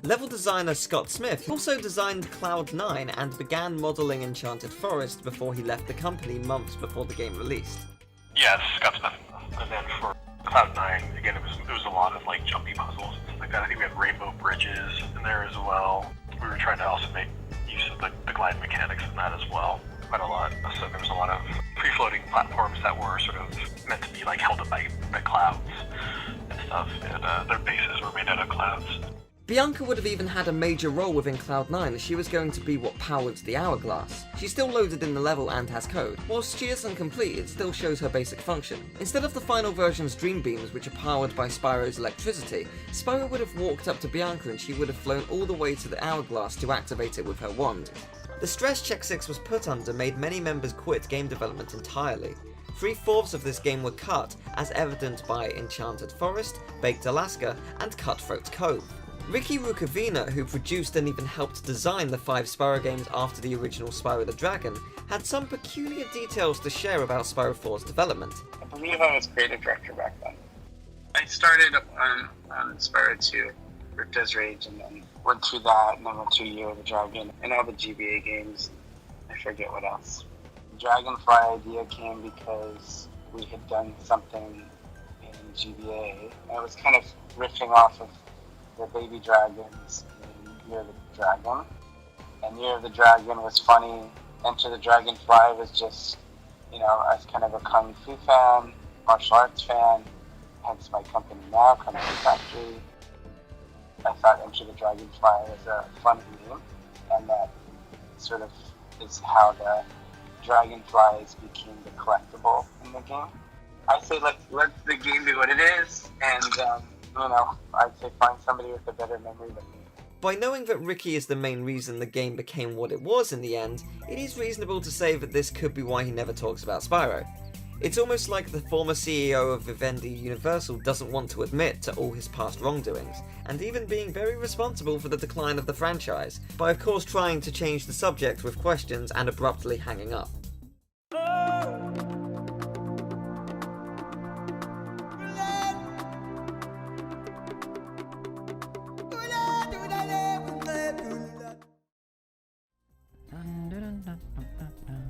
Level designer Scott Smith also designed Cloud 9 and began modelling Enchanted Forest before he left the company months before the game released. Yeah, it's Scott Smith. And then for Cloud 9, again, it was a lot of like jumpy puzzles and stuff like that. I think we had rainbow bridges in there as well. We were trying to also make use of the glide mechanics in that as well. Quite a lot. So there was a lot of free-floating platforms that were sort of meant to be like held up by clouds and stuff, and their bases were made out of clouds. Bianca would have even had a major role within Cloud 9 as she was going to be what powered the hourglass. She's still loaded in the level and has code. Whilst she isn't complete, it still shows her basic function. Instead of the final version's dream beams, which are powered by Spyro's electricity, Spyro would have walked up to Bianca and she would have flown all the way to the hourglass to activate it with her wand. The stress Check 6 was put under made many members quit game development entirely. 3/4 of this game were cut, as evident by Enchanted Forest, Baked Alaska, and Cutthroat Cove. Ricky Rukavina, who produced and even helped design the 5 Spyro games after the original Spyro the Dragon, had some peculiar details to share about Spyro 4's development. I believe I was creative director back then. I started on Spyro 2, Ripto's Rage, and then went through that, and then went through Year of the Dragon, and all the GBA games. I forget what else. The Dragonfly idea came because we had done something in GBA, and it was kind of riffing off of the baby dragons in Year of the Dragon. And Year of the Dragon was funny. Enter the Dragonfly was just, as kind of a Kung Fu fan, martial arts fan, hence my company now, Kung Fu Factory. I thought Enter the Dragonfly was a fun name, and that sort of is how the Dragonflies became the collectible in the game. I say let the game be what it is, and I'd say find somebody with a better memory than me. By knowing that Ricky is the main reason the game became what it was in the end, it is reasonable to say that this could be why he never talks about Spyro. It's almost like the former CEO of Vivendi Universal doesn't want to admit to all his past wrongdoings, and even being very responsible for the decline of the franchise, by of course trying to change the subject with questions and abruptly hanging up.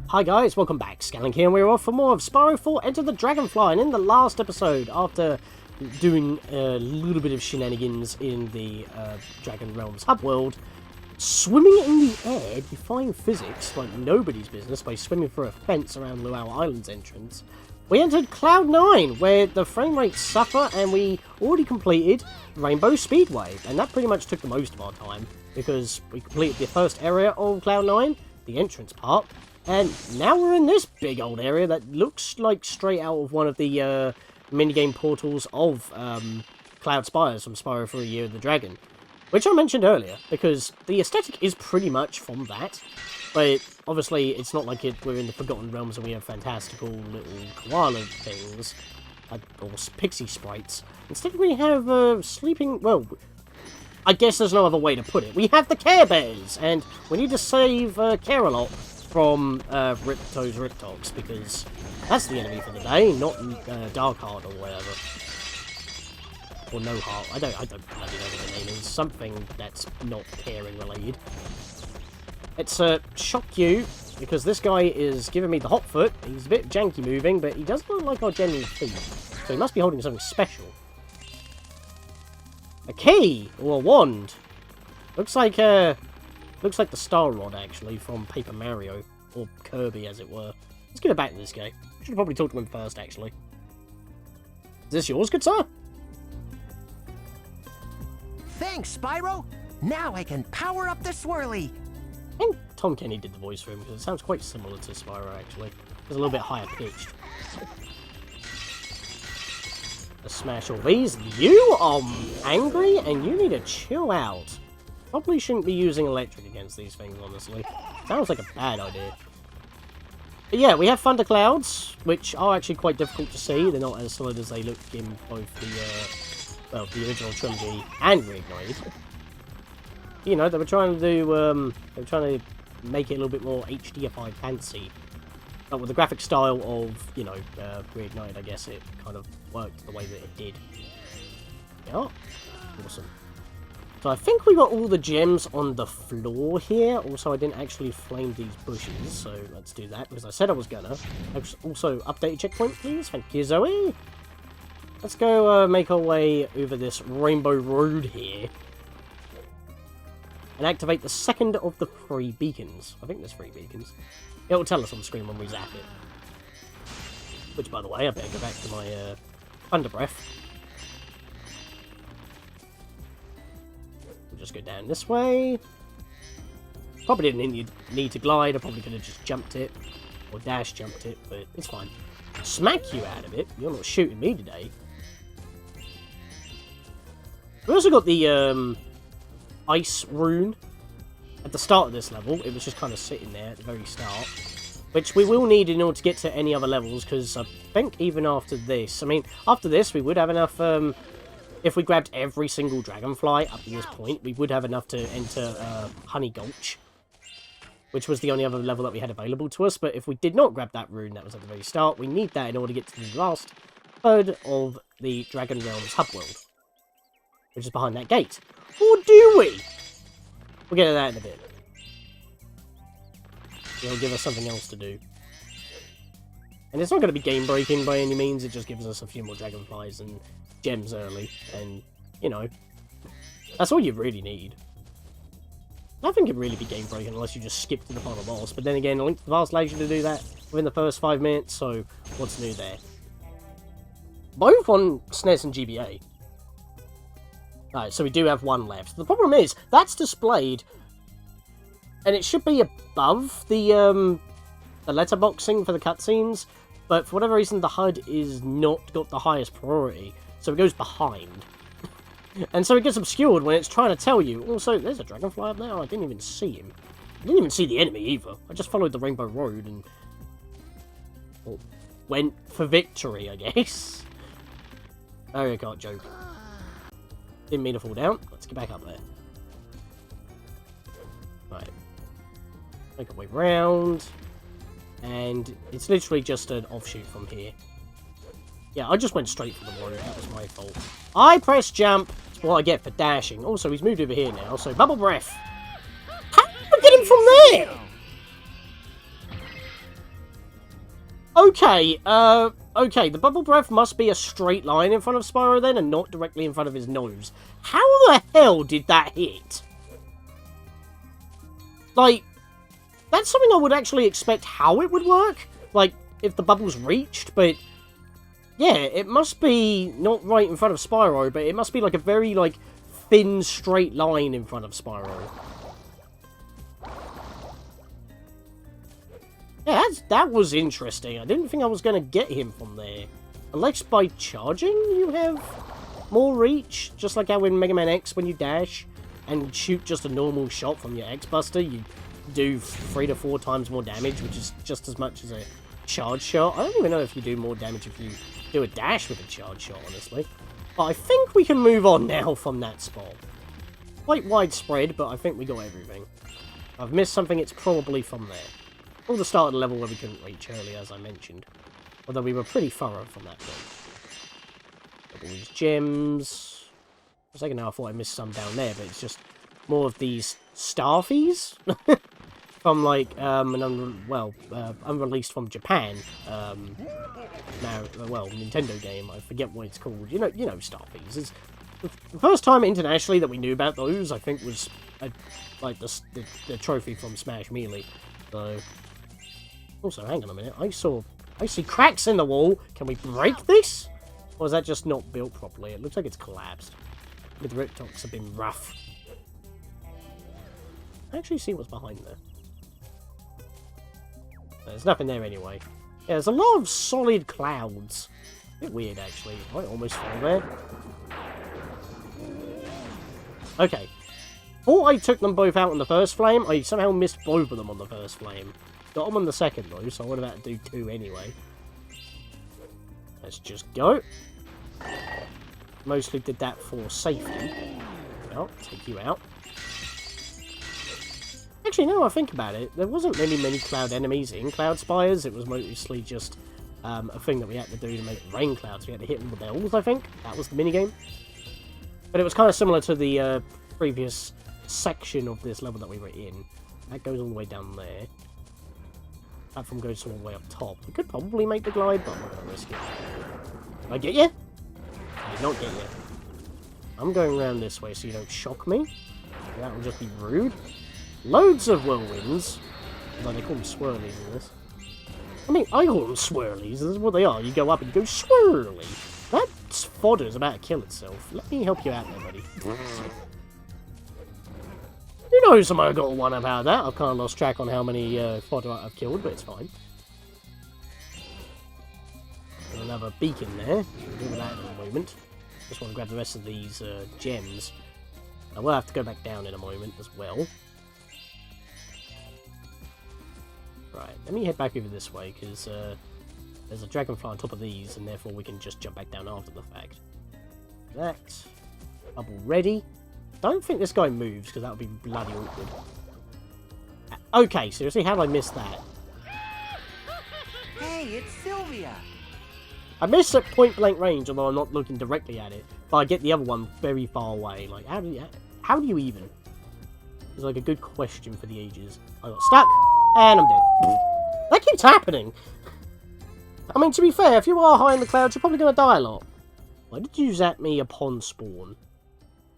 Hi guys, welcome back. Scatlink here, and we're off for more of Spyro 4 Enter the Dragonfly. And in the last episode, after doing a little bit of shenanigans in the Dragon Realms hub world, swimming in the air, defying physics like nobody's business by swimming through a fence around Luau Island's entrance, we entered Cloud 9, where the frame rates suffer, and we already completed Rainbow Speedway. And that pretty much took the most of our time, because we completed the first area of Cloud 9, the entrance part, and now we're in this big old area that looks like straight out of one of the minigame portals of Cloud Spires from Spyro for a Year of the Dragon. Which I mentioned earlier, because the aesthetic is pretty much from that. But obviously it's not like we're in the Forgotten Realms and we have fantastical little koala things, or pixie sprites. Instead we have sleeping, well, I guess there's no other way to put it. We have the Care Bears, and we need to save Care-a-Lot from Ripto's Riptox, because that's the enemy for the day, not Darkheart or whatever. Or No Heart. I don't bloody know what the name is. Something that's not caring related. Let's shock you, because this guy is giving me the hot foot. He's a bit janky moving, but he does look like our general thief. So he must be holding something special. A key! Or a wand. Looks like the Star Rod, actually, from Paper Mario. Or Kirby, as it were. Let's get it back to this guy. I should probably talk to him first, actually. Is this yours, good sir? Thanks, Spyro! Now I can power up the swirly! I think Tom Kenny did the voice for him, because it sounds quite similar to Spyro, actually. It's a little bit higher pitched. Let's smash all these. You are angry, and you need to chill out. Probably shouldn't be using electric against these things, honestly. Sounds like a bad idea. But yeah, we have thunderclouds, which are actually quite difficult to see. They're not as solid as they look in both the original trilogy and Reignited. You know, they were trying to do, make it a little bit more HDified fancy. But with the graphic style of, Reignited, I guess it kind of worked the way that it did. Yeah, awesome. So I think we got all the gems on the floor here. Also, I didn't actually flame these bushes, so let's do that, because I said I was gonna. Also, update checkpoint, please. Thank you, Zoe. Let's go make our way over this rainbow road here. And activate the second of the 3 beacons. I think there's 3 beacons. It'll tell us on the screen when we zap it. Which, by the way, I better go back to my Thunder Breath. We'll just go down this way. Probably didn't need to glide. I probably could have just jumped it. Or dash jumped it, but it's fine. Smack you out of it. You're not shooting me today. We also got the ice rune at the start of this level. It was just kind of sitting there at the very start, which we will need in order to get to any other levels, because I think even after this, I mean, after this we would have enough, if we grabbed every single Dragonfly up to this point, we would have enough to enter Honey Gulch, which was the only other level that we had available to us. But if we did not grab that rune that was at the very start, we need that in order to get to the last third of the Dragon Realms hub world, which is behind that gate. Or do we? We'll get to that in a bit. It'll give us something else to do. And it's not going to be game-breaking by any means, it just gives us a few more Dragonflies and gems early. And, you know, that's all you really need. Nothing can really be game-breaking unless you just skip to the final boss. But then again, Link to the Past allows you to do that within the first 5 minutes, so what's new there? Both on SNES and GBA. Alright, so we do have 1 left. The problem is, that's displayed, and it should be above the letterboxing for the cutscenes, but for whatever reason the HUD is not got the highest priority, so it goes behind. And so it gets obscured when it's trying to tell you. Also, there's a Dragonfly up there. I didn't even see him. I didn't even see the enemy either. I just followed the Rainbow Road and went for victory, I guess. Oh, I can't joke. Didn't mean to fall down. Let's get back up there. Right. Make our way round. And it's literally just an offshoot from here. Yeah, I just went straight for the road. That was my fault. I pressed jump. That's what I get for dashing. Also, he's moved over here now, so Bubble Breath. How did I get him from there? Okay, okay, the Bubble Breath must be a straight line in front of Spyro then, and not directly in front of his nose. How the hell did that hit? Like, that's something I would actually expect how it would work. Like, if the bubbles reached, but... yeah, it must be not right in front of Spyro, but it must be like a very, like, thin, straight line in front of Spyro. Yeah, that was interesting. I didn't think I was going to get him from there. Unless by charging you have more reach, just like how in Mega Man X when you dash and shoot just a normal shot from your X-Buster, you do 3 to 4 times more damage, which is just as much as a charge shot. I don't even know if you do more damage if you do a dash with a charge shot, honestly. But I think we can move on now from that spot. Quite widespread, but I think we got everything. If I've missed something, it's probably from there. Or the start of the level where we couldn't reach earlier, as I mentioned. Although we were pretty thorough from that point. Got all these gems. For a second now I thought I missed some down there, but it's just more of these starfies. From like, unreleased from Japan. Nintendo game. I forget what it's called. You know starfies. It's the first time internationally that we knew about those, I think, was like the trophy from Smash Melee. So, also, hang on a minute. I see cracks in the wall. Can we break this? Or is that just not built properly? It looks like it's collapsed. The riptops have been rough. I actually see what's behind there. There's nothing there anyway. Yeah, there's a lot of solid clouds. A bit weird, actually. I almost fell there. Okay. Thought I took them both out on the first flame. I somehow missed both of them on the first flame. Got them on the second, though, so I would have had to do 2 anyway. Let's just go. Mostly did that for safety. I'll take you out. Actually, now I think about it, there wasn't really many cloud enemies in Cloud Spires. It was mostly just a thing that we had to do to make rainclouds. We had to hit all the bells, I think. That was the minigame. But it was kind of similar to the previous section of this level that we were in. That goes all the way down there. Platform goes all the way up top. We could probably make the glide, but I'm not going to risk it. Did I get you? I did not get you. I'm going around this way so you don't shock me. That will just be rude. Loads of whirlwinds. Well, they call them swirlies in this. I mean, I call them swirlies. This is what they are. You go up and you go swirly. That fodder is about to kill itself. Let me help you out there, buddy. You know somebody got one about that. I've kind of lost track on how many fodder I've killed, but it's fine. Another beacon there. We'll do that in a moment. Just want to grab the rest of these gems. I will have to go back down in a moment as well. Right, let me head back over this way, because there's a dragonfly on top of these, and therefore we can just jump back down after the fact. That. Bubble ready. Don't think this guy moves, because that would be bloody awkward. Okay, seriously, how did I miss that? Hey, it's Sylvia. I miss at point blank range, although I'm not looking directly at it. But I get the other one very far away. Like, how do you even? It's like a good question for the ages. I got stuck, and I'm dead. That keeps happening. I mean, to be fair, if you are high in the clouds, you're probably going to die a lot. Why did you zap me upon spawn?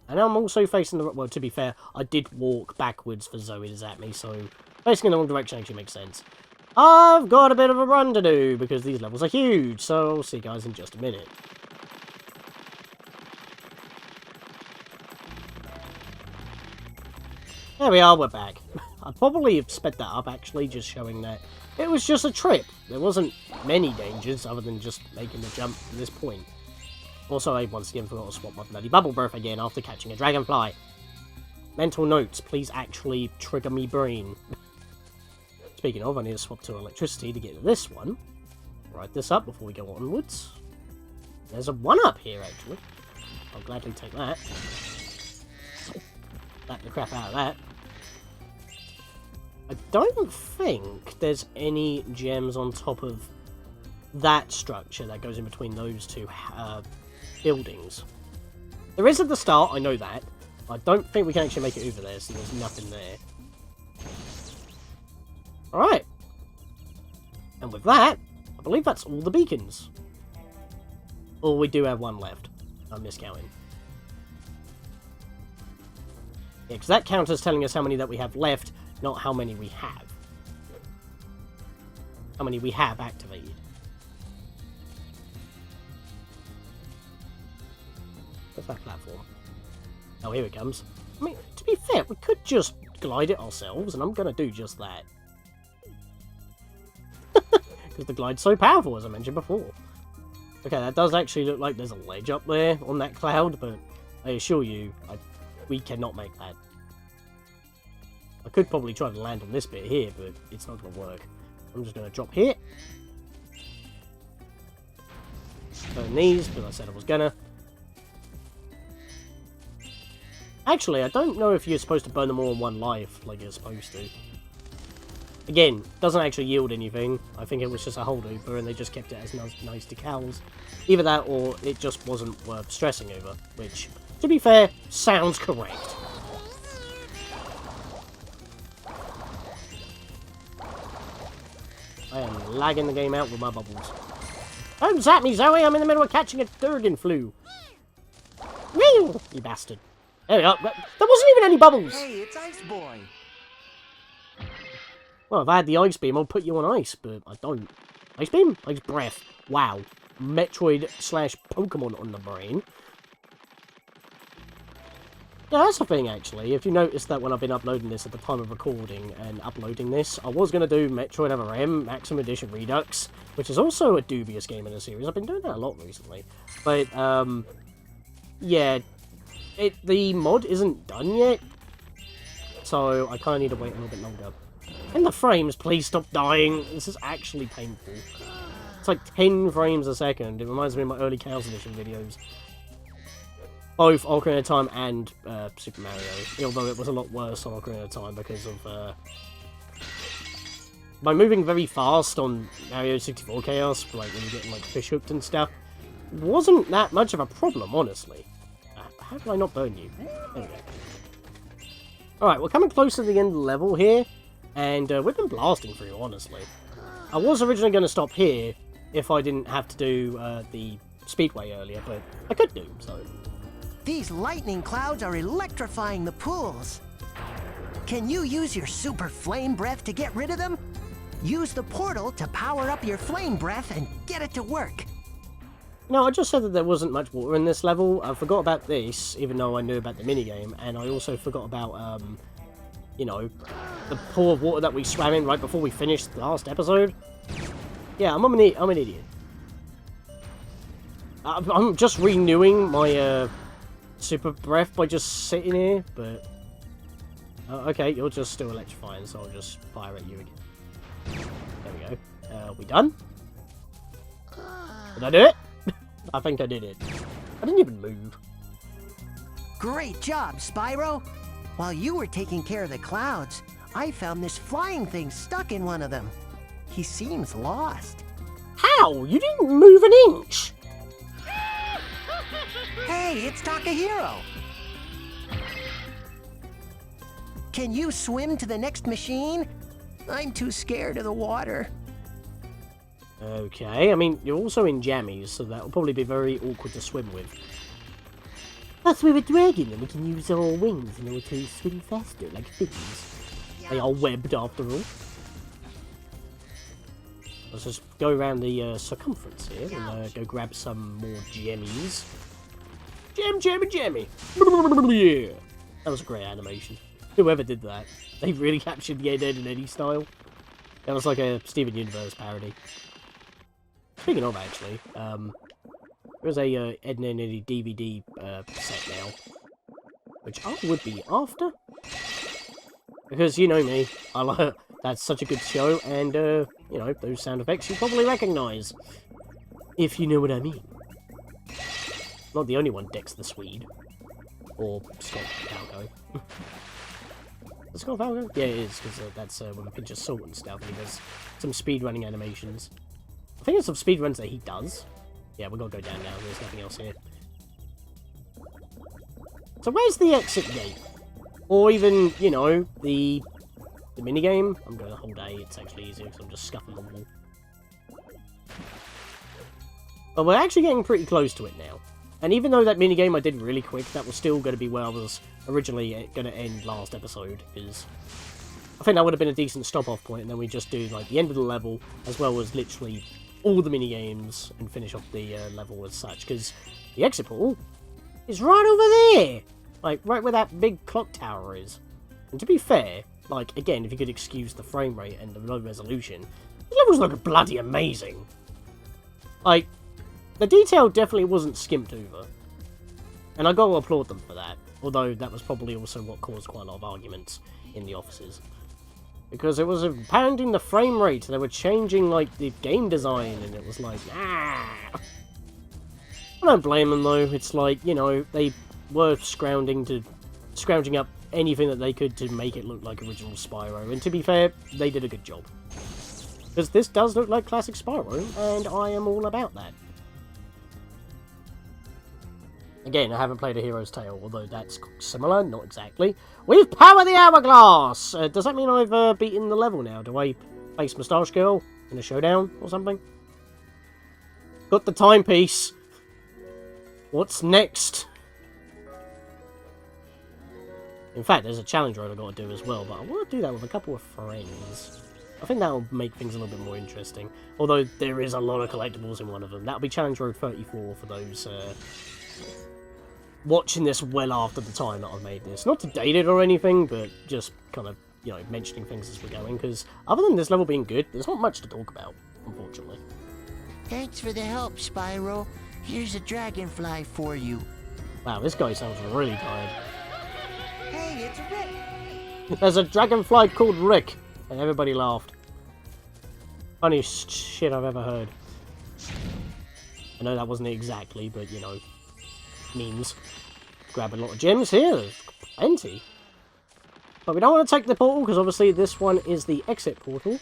And I'm also facing the... Well, to be fair, I did walk backwards for Zoe to zap me, so facing in the wrong direction actually makes sense. I've got a bit of a run to do, because these levels are huge, so I'll see you guys in just a minute. There we are, we're back. I probably have sped that up, actually, just showing that it was just a trip. There wasn't many dangers, other than just making the jump to this point. Also, I once again forgot to swap my bloody bubble breath again after catching a dragonfly. Mental notes, please actually trigger me brain. Speaking of, I need to swap to electricity to get to this one. Write this up before we go onwards. There's a 1-up here, actually. I'll gladly take that. Slap the crap out of that. I don't think there's any gems on top of that structure that goes in between those two buildings. There is at the start, I know that. I don't think we can actually make it over there, so there's nothing there. Alright. And with that, I believe that's all the beacons. Or we do have one left. I'm miscounting. Yeah, because that counter's telling us how many that we have left, not how many we have. How many we have activated. What's that platform? Oh, here it comes. I mean, to be fair, we could just glide it ourselves, and I'm going to do just that. Because the glide's so powerful, as I mentioned before. Okay, that does actually look like there's a ledge up there on that cloud, but I assure you, we cannot make that. I could probably try to land on this bit here, but it's not going to work. I'm just going to drop here. Burn these, because I said I was gonna. Actually, I don't know if you're supposed to burn them all in one life, like you're supposed to. Again, doesn't actually yield anything. I think it was just a holdover, and they just kept it as nice decals. Either that, or it just wasn't worth stressing over, which, to be fair, sounds correct. I am lagging the game out with my bubbles. Don't zap me, Zoe! I'm in the middle of catching a Dragonfly. Whee! You bastard. There we are. There wasn't even any bubbles! Hey, it's Ice Boy. Well, if I had the Ice Beam, I'd put you on ice, but I don't. Ice Beam? Ice Breath. Wow. Metroid/Pokemon on the brain. Yeah, that's the thing, actually. If you notice that when I've been uploading this at the time of recording and uploading this, I was going to do Metroid Other M, Maximum Edition Redux, which is also a dubious game in the series. I've been doing that a lot recently. But, yeah, the mod isn't done yet, so I kind of need to wait a little bit longer. And the frames, please stop dying. This is actually painful. It's like 10 frames a second. It reminds me of my early Chaos Edition videos. Both Ocarina of Time and Super Mario, although it was a lot worse on Ocarina of Time because of by moving very fast on Mario 64 Chaos, like when you're getting like fish hooked and stuff, wasn't that much of a problem, honestly. How did I not burn you? There we go. Alright, we're coming close to the end of the level here, and we've been blasting through, honestly. I was originally going to stop here if I didn't have to do the speedway earlier, but I could do, so... These lightning clouds are electrifying the pools. Can you use your super flame breath to get rid of them? Use the portal to power up your flame breath and get it to work. No, I just said that there wasn't much water in this level. I forgot about this, even though I knew about the minigame, and I also forgot about, you know, the pool of water that we swam in right before we finished the last episode. Yeah, I'm an idiot. I'm just renewing my, super breath by just sitting here, but... okay, you're just still electrifying, so I'll just fire at you again. There we go. We done? Did I do it? I think I did it. I didn't even move. Great job, Spyro. While you were taking care of the clouds, I found this flying thing stuck in one of them. He seems lost. How? You didn't move an inch! Hey, it's Takahiro. Can you swim to the next machine? I'm too scared of the water. Okay, I mean, you're also in jammies, so that'll probably be very awkward to swim with. Plus, we're a dragon, and we can use our wings in order to swim faster, like fins. They are webbed, after all. Let's just go around the circumference here, and go grab some more jammies. Jammy! Yeah! That was a great animation. Whoever did that, they really captured the Ed, Edd and Eddy style. That was like a Steven Universe parody. Speaking of, actually, there's a Ed and Eddy DVD set now, which I would be after, because you know me, I like that's such a good show, and you know, those sound effects you probably recognise, if you know what I mean. Not the only one, Dex the Swede, or Scott Falco. Is Scott Falco? Yeah, it is, because that's with a pinch of salt and stuff, and he does some speedrunning animations. I think it's some speedruns that he does. Yeah, we're gonna go down now, there's nothing else here. So where's the exit gate? Or even, you know, the minigame? I'm going to hold A, it's actually easier because I'm just scuffing the wall. But we're actually getting pretty close to it now. And even though that minigame I did really quick, that was still going to be where I was originally going to end last episode, because I think that would have been a decent stop-off point, and then we just do like the end of the level, as well as literally all the minigames, and finish off the level as such, because the exit portal is right over there! Like, right where that big clock tower is. And to be fair, like, again, if you could excuse the frame rate and the low resolution, the levels look bloody amazing. Like, the detail definitely wasn't skimped over. And I gotta applaud them for that. Although, that was probably also what caused quite a lot of arguments in the offices. Because it was pounding the frame rate, they were changing, like, the game design, and it was like, ah. I don't blame them, though. It's like, you know, they were scrounging up anything that they could to make it look like original Spyro. And to be fair, they did a good job. Because this does look like classic Spyro, and I am all about that. Again, I haven't played A Hero's Tale, although that's similar, not exactly. We've powered the hourglass! Does that mean I've beaten the level now? Do I face Moustache Girl in a showdown or something? Got the timepiece. What's next? In fact, there's a challenge road I've got to do as well, but I want to do that with a couple of friends. I think that'll make things a little bit more interesting. Although, there is a lot of collectibles in one of them. That'll be challenge road 34 for those watching this well after the time that I've made this. Not to date it or anything, but just kind of, you know, mentioning things as we're going, because other than this level being good, there's not much to talk about, unfortunately. Thanks for the help, Spyro. Here's a Dragonfly for you. Wow, this guy sounds really tired. Hey, it's Rick! There's a Dragonfly called Rick, and everybody laughed. Funniest shit I've ever heard. I know that wasn't it exactly, but, you know, memes. Grab a lot of gems here, there's plenty. But we don't want to take the portal, because obviously this one is the exit portal.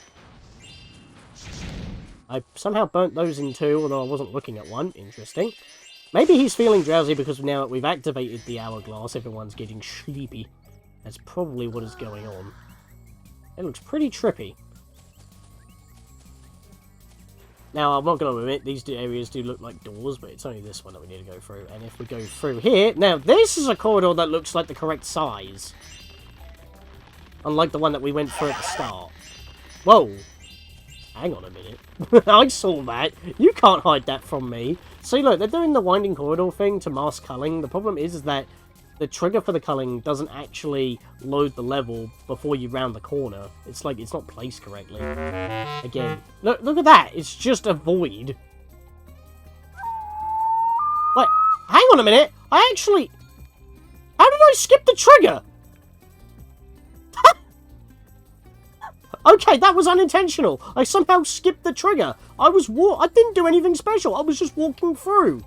I somehow burnt those in two, although I wasn't looking at one. Interesting. Maybe he's feeling drowsy because now that we've activated the hourglass, everyone's getting sleepy. That's probably what is going on. It looks pretty trippy. Now, I'm not going to admit, these areas do look like doors, but it's only this one that we need to go through. And if we go through here... Now, this is a corridor that looks like the correct size. Unlike the one that we went through at the start. Whoa. Hang on a minute. I saw that. You can't hide that from me. See, look, they're doing the winding corridor thing to mask culling. The problem is that the trigger for the culling doesn't actually load the level before you round the corner. It's like, it's not placed correctly. Again. Look at that. It's just a void. Wait, hang on a minute. I actually... How did I skip the trigger? Okay, that was unintentional. I somehow skipped the trigger. I didn't do anything special. I was just walking through.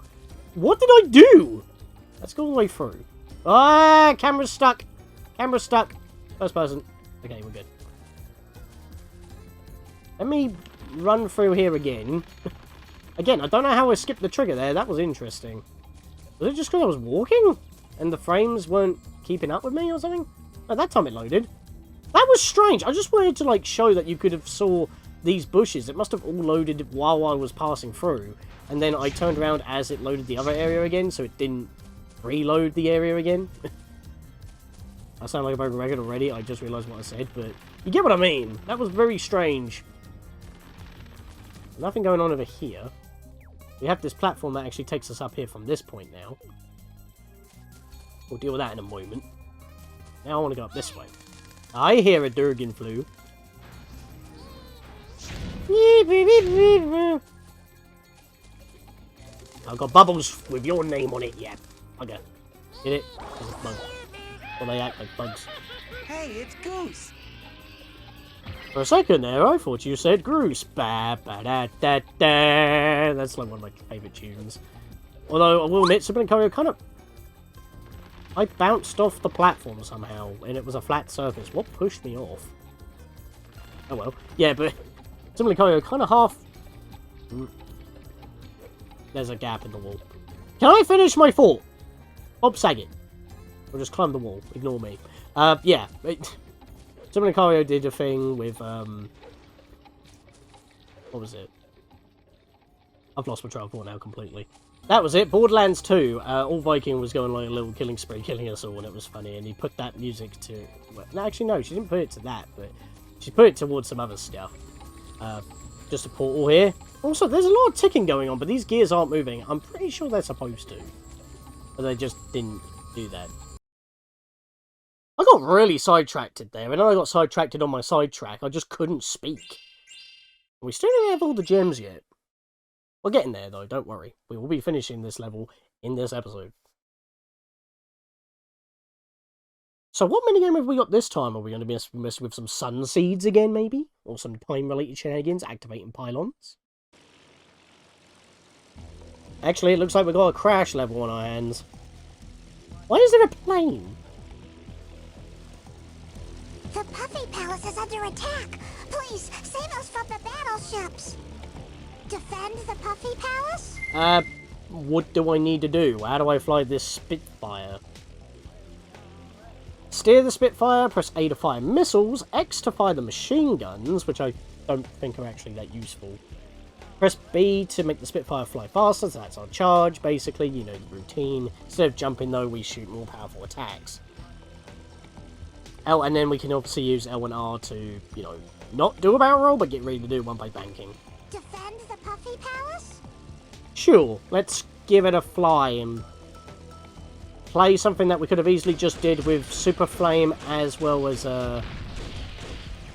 What did I do? Let's go all the way through. Ah, camera's stuck. Camera's stuck. First person. Okay, we're good. Let me run through here again. Again, I don't know how I skipped the trigger there. That was interesting. Was it just because I was walking? And the frames weren't keeping up with me or something? At that time it loaded. That was strange. I just wanted to, like, show that you could have saw these bushes. It must have all loaded while I was passing through. And then I turned around as it loaded the other area again, so it didn't reload the area again. I sound like a broken record already. I just realised what I said, but you get what I mean. That was very strange. Nothing going on over here. We have this platform that actually takes us up here from this point now. We'll deal with that in a moment. Now I want to go up this way. I hear a Dragonfly. I've got bubbles with your name on it, yeah. Okay. Get it? There's a bug. Well, they act like bugs. Hey, it's Goose. For a second there, I thought you said Goose. Ba ba da da da. That's like one of my favourite tunes. Although, I will admit, Super Nintendo kind of... I bounced off the platform somehow, and it was a flat surface. What pushed me off? Oh well. Yeah, but Super Nintendo kind of half... There's a gap in the wall. Can I finish my thought? Bob Saget. Or just climb the wall. Ignore me. Yeah. Super Nintendo did a thing with, what was it? I've lost my train of thought now completely. That was it. Borderlands 2. All Viking was going like a little killing spree, killing us all, and it was funny. And he put that music to... Well, no, actually, no. She didn't put it to that, but she put it towards some other stuff. Just a portal here. Also, there's a lot of ticking going on, but these gears aren't moving. I'm pretty sure they're supposed to. But they just didn't do that. I got really sidetracked there, and then I got sidetracked on my sidetrack. I just couldn't speak. We still don't have all the gems yet. We're getting there, though, don't worry. We will be finishing this level in this episode. So what minigame have we got this time? Are we going to be messing with some sun seeds again, maybe? Or some time-related shenanigans, activating pylons? Actually, it looks like we've got a crash level on our hands. Why is there a plane? The Puffy Palace is under attack. Please, save us from the battleships. Defend the Puffy Palace? What do I need to do? How do I fly this Spitfire? Steer the Spitfire, press A to fire missiles, X to fire the machine guns, which I don't think are actually that useful. Press B to make the Spitfire fly faster, so that's our charge, basically, you know, the routine. Instead of jumping though, we shoot more powerful attacks. L, and then we can obviously use L and R to, you know, not do a barrel roll, but get ready to do one by banking. Defend the Puffy Palace? Sure, let's give it a fly and play something that we could have easily just did with Superflame as well as, Oh,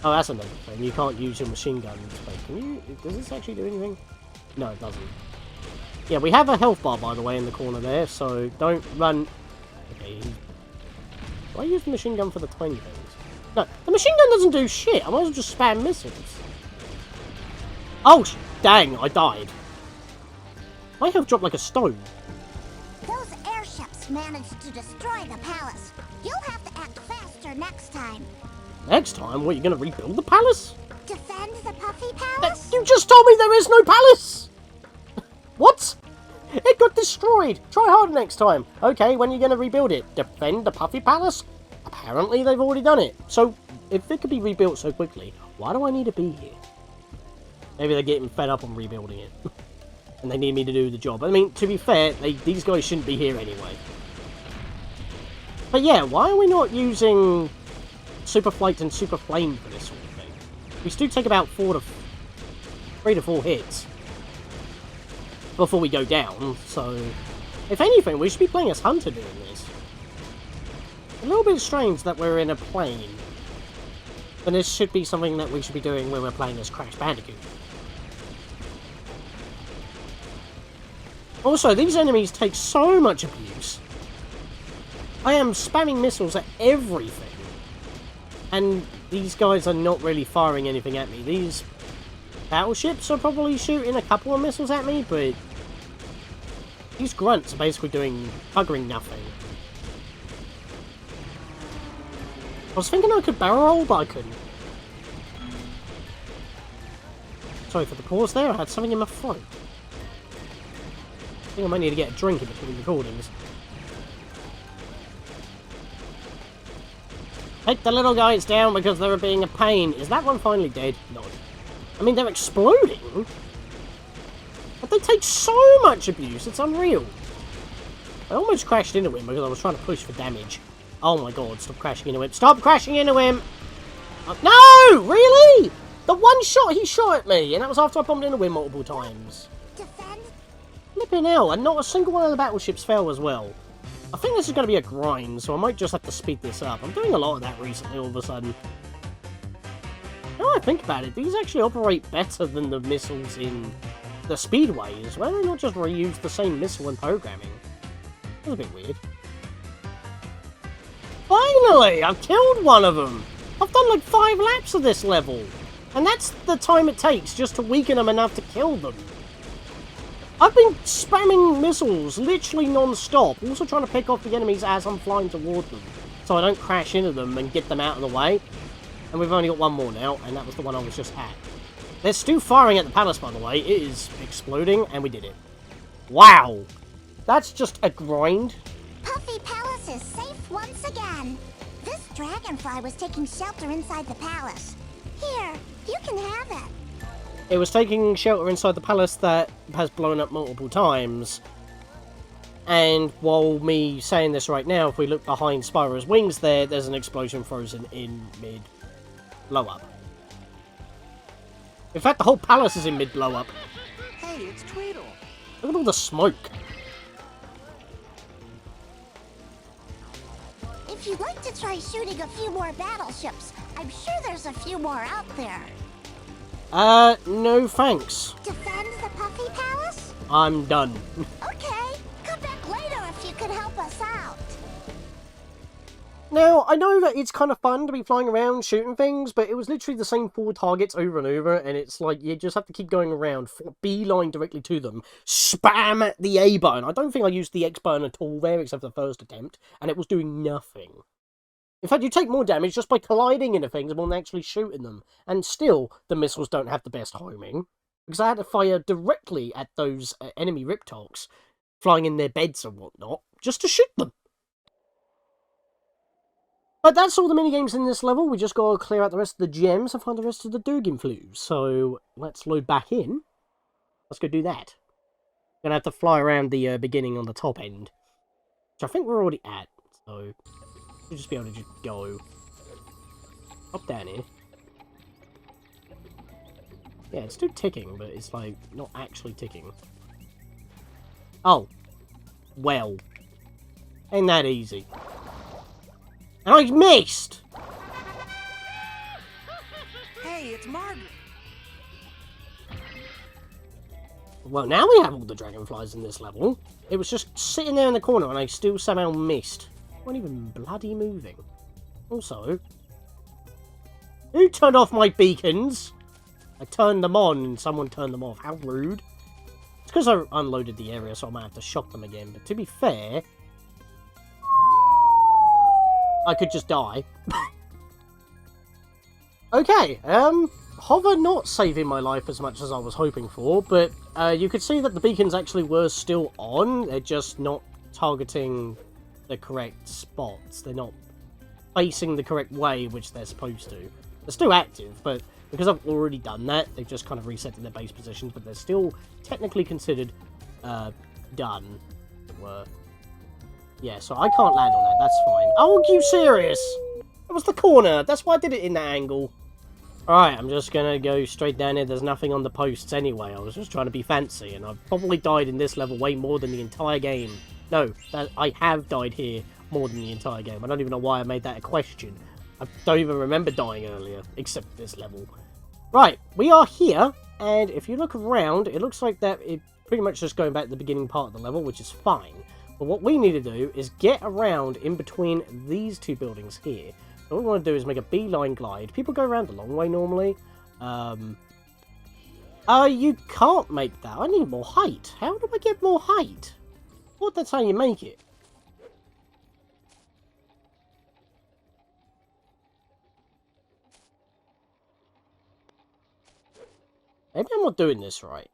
that's another thing. You can't use your machine guns. Wait, can you... Does this actually do anything? No, it doesn't. Yeah, we have a health bar, by the way, in the corner there, so don't run... Okay. Why use the machine gun for the tiny things? No, the machine gun doesn't do shit. I might as well just spam missiles. Oh, dang, I died. My health dropped like a stone. Those airships managed to destroy the palace. You'll have to act faster next time. Next time, what, you're going to rebuild the palace? Defend the Puffy Palace? You just told me there is no palace! What? It got destroyed. Try harder next time. Okay, when are you going to rebuild it? Defend the Puffy Palace? A apparently they've already done it. So, if it could be rebuilt so quickly, why do I need to be here? Maybe they're getting fed up on rebuilding it. And they need me to do the job. I mean, to be fair, these guys shouldn't be here anyway. But yeah, why are we not using Superflight and Superflame for this sort of thing? We do take about 3 to 4 hits before we go down, so if anything, we should be playing as Hunter doing this. A little bit strange that we're in a plane, but this should be something that we should be doing when we're playing as Crash Bandicoot. Also, these enemies take so much abuse. I am spamming missiles at everything, and these guys are not really firing anything at me. These battleships are probably shooting a couple of missiles at me, but these grunts are basically buggering nothing. I was thinking I could barrel roll, but I couldn't. Sorry for the pause there, I had something in my throat. I think I might need to get a drink in between recordings. Take the little guys down because they were being a pain. Is that one finally dead? No. I mean, they're exploding. But they take so much abuse, it's unreal. I almost crashed into him because I was trying to push for damage. Oh my god, stop crashing into him. Stop crashing into him! No! Really? The one shot he shot at me, and that was after I bumped into him multiple times. Defend. Flipping hell, and not a single one of the battleships fell as well. I think this is going to be a grind, so I might just have to speed this up. I'm doing a lot of that recently all of a sudden. Now I think about it, these actually operate better than the missiles in the Speedways. Why don't they not just reuse the same missile and programming? That's a bit weird. Finally! I've killed one of them! I've done like 5 laps of this level! And that's the time it takes just to weaken them enough to kill them. I've been spamming missiles literally non-stop, also trying to pick off the enemies as I'm flying toward them, so I don't crash into them and get them out of the way. And we've only got one more now, and that was the one I was just at. They're still firing at the palace, by the way. It is exploding, and we did it. Wow! That's just a grind. Puffy Palace is safe once again. This dragonfly was taking shelter inside the palace. Here, you can have it. It was taking shelter inside the palace that has blown up multiple times. And while me saying this right now, if we look behind Spyro's wings there's an explosion frozen in mid-blow-up. In fact, the whole palace is in mid-blow-up. Hey, it's Tweedle. Look at all the smoke. If you'd like to try shooting a few more battleships, I'm sure there's a few more out there. No thanks. Defend the Puffy Palace? I'm done. Okay, come back later if you could help us out. Now, I know that it's kind of fun to be flying around shooting things, but it was literally the same 4 targets over and over, and it's like, you just have to keep going around, beeline directly to them, spam the A button. I don't think I used the X button at all there, except for the first attempt, and it was doing nothing. In fact, you take more damage just by colliding into things more than actually shooting them, and still, the missiles don't have the best homing, because I had to fire directly at those enemy Riptocs, flying in their beds and whatnot, just to shoot them. But that's all the minigames in this level. We just gotta clear out the rest of the gems and find the rest of the Dragonflies. So, let's load back in. Let's go do that. Gonna have to fly around the beginning on the top end, which I think we're already at, so we'll just be able to just go up down here. Yeah, it's still ticking, but it's like not actually ticking. Oh. Well. Ain't that easy. And I missed! Hey, it's Margaret. Well, now we have all the dragonflies in this level. It was just sitting there in the corner and I still somehow missed. Not even bloody moving. Also, who turned off my beacons? I turned them on and someone turned them off. How rude. It's because I unloaded the area, so I might have to shock them again. But to be fair, I could just die. Okay, Hover not saving my life as much as I was hoping for, but you could see that the beacons actually were still on. They're just not targeting the correct spots. They're not facing the correct way, which they're supposed to. They're still active, but because I've already done that, they've just kind of reset in their base positions, but they're still technically considered done, as it were. Yeah, so I can't land on that, that's fine. Oh, are you serious? That was the corner, that's why I did it in that angle. Alright, I'm just gonna go straight down here. There's nothing on the posts anyway. I was just trying to be fancy, and I've probably died in this level way more than the entire game. No, I have died here more than the entire game. I don't even know why I made that a question. I don't even remember dying earlier, except this level. Right, we are here, and if you look around, it looks like that it pretty much just going back to the beginning part of the level, which is fine. But what we need to do is get around in between these two buildings here. So what we want to do is make a beeline glide. People go around the long way normally. You can't make that. I need more height. How do I get more height? What, that's how you make it. Maybe I'm not doing this right.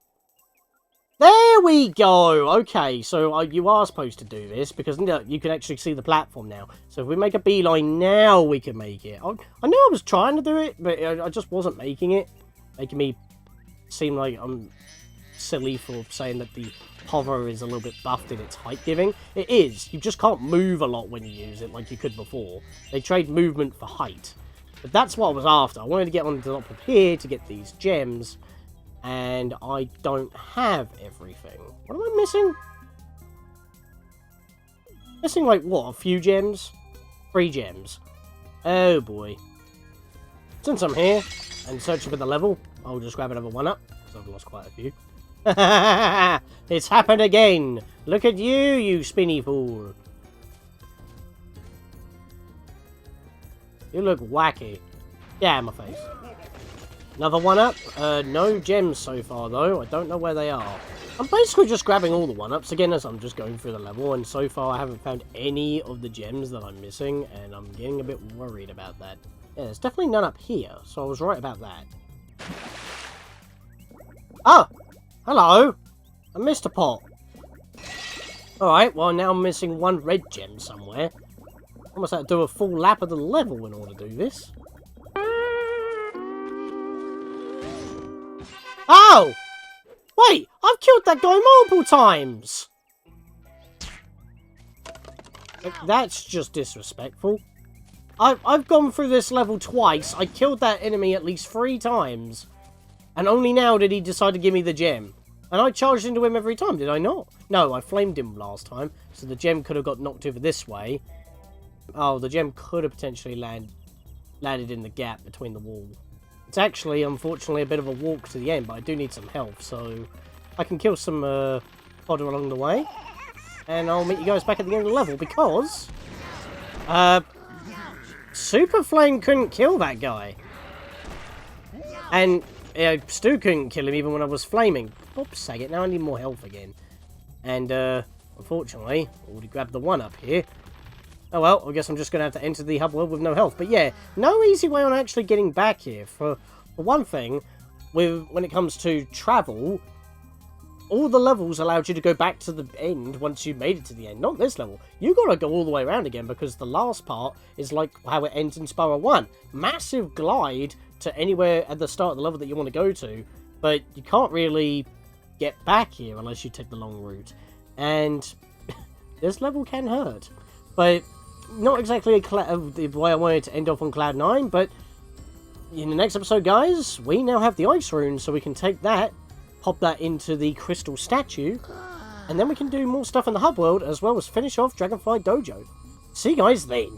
There we go! Okay, so you are supposed to do this, because you can actually see the platform now. So if we make a beeline now, we can make it. I knew I was trying to do it, but I just wasn't making it. Making me seem like I'm silly for saying that the hover is a little bit buffed in its height giving. It is. You just can't move a lot when you use it like you could before. They trade movement for height. But that's what I was after. I wanted to get on the top of here to get these gems. And I don't have everything. What am I missing? Missing, like, what? A few gems? 3 gems. Oh, boy. Since I'm here and searching for the level, I'll just grab another one up, because I've lost quite a few. It's happened again! Look at you, you spinny fool! You look wacky. Yeah, my face. Another one up. No gems so far, though. I don't know where they are. I'm basically just grabbing all the one-ups again as I'm just going through the level, and so far I haven't found any of the gems that I'm missing, and I'm getting a bit worried about that. Yeah, there's definitely none up here, so I was right about that. Oh! Hello! I missed a pot. Alright, well now I'm missing 1 red gem somewhere. I almost had to do a full lap of the level in order to do this. Oh! Wait! I've killed that guy multiple times! That's just disrespectful. I've gone through this level twice. I killed that enemy at least 3 times. And only now did he decide to give me the gem. And I charged into him every time, did I not? No, I flamed him last time. So the gem could have got knocked over this way. Oh, the gem could have potentially landed in the gap between the wall. It's actually, unfortunately, a bit of a walk to the end, but I do need some health, so I can kill some fodder along the way. And I'll meet you guys back at the end of the level, because Superflame couldn't kill that guy. And Stu couldn't kill him even when I was flaming. Oops, sag it, now I need more health again. And unfortunately, I already grabbed the 1-up here. Oh well, I guess I'm just going to have to enter the hub world with no health. But yeah, no easy way on actually getting back here. For one thing, when it comes to travel, all the levels allowed you to go back to the end once you made it to the end. Not this level. You got to go all the way around again, because the last part is like how it ends in Spyro 1. Massive glide to anywhere at the start of the level that you want to go to, but you can't really get back here unless you take the long route. And this level can hurt. But not exactly the way I wanted to end off on Cloud 9, but in the next episode, guys, we now have the ice rune, so we can take that, pop that into the crystal statue, and then we can do more stuff in the hub world, as well as finish off Dragonfly Dojo. See you guys then!